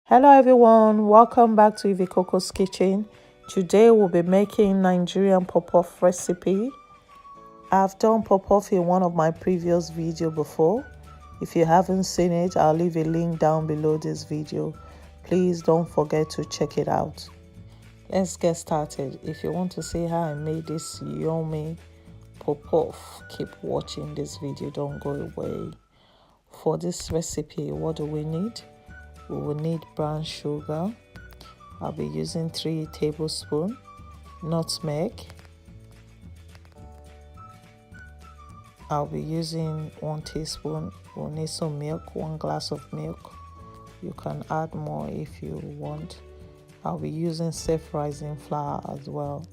Hello everyone, welcome back to Ivy Coco's kitchen. Today we'll be making Nigerian Puffpuff recipe. I've done Puffpuff in one of my previous videos before. If you haven't seen it, I'll leave a link down below this video. Please don't forget to check it out. Let's get started. If you want to see how I made this yummy Puffpuff, keep watching this video, don't go away. For this recipe, what do we need? We will need brown sugar. I'll be using 3 tablespoons. Nutmeg. I'll be using 1 teaspoon. We'll need some milk, 1 glass of milk. You can add more if you want. I'll be using self-rising flour as well.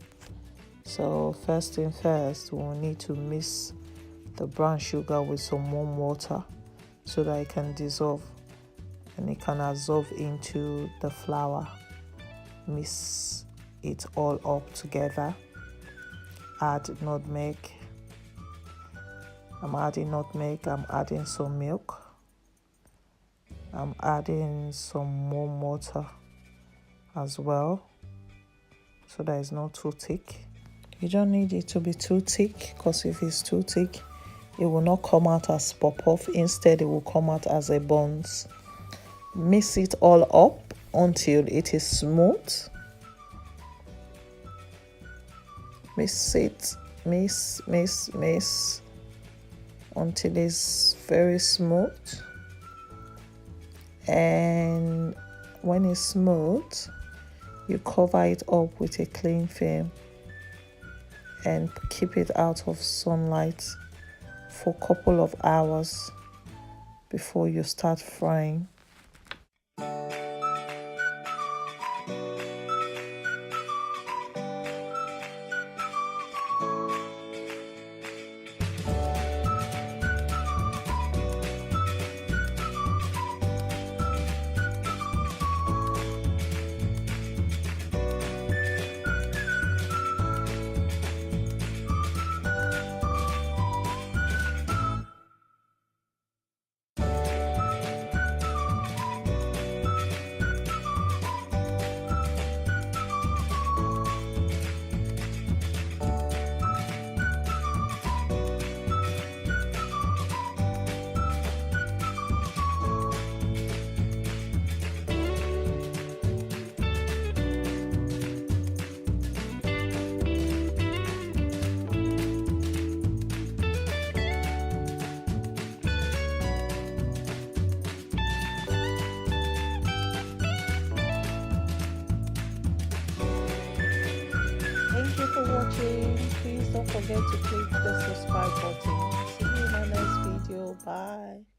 So first thing first, we'll need to mix the brown sugar with some warm water so that it can dissolve and it can absorb into the flour. Mix it all up together. Add nutmeg. I'm adding nutmeg. I'm adding some milk. I'm adding some warm water as well so that it's not too thick. You don't need it to be too thick, because if it's too thick it will not come out as puff-puff. Instead it will come out as a buns. Mix it all up until it is smooth. Mix it, mix until it's very smooth. And when it's smooth, you cover it up with a cling film and keep it out of sunlight for a couple of hours before you start frying. Thank you for watching. Please don't forget to click the subscribe button. See you in my next video. Bye.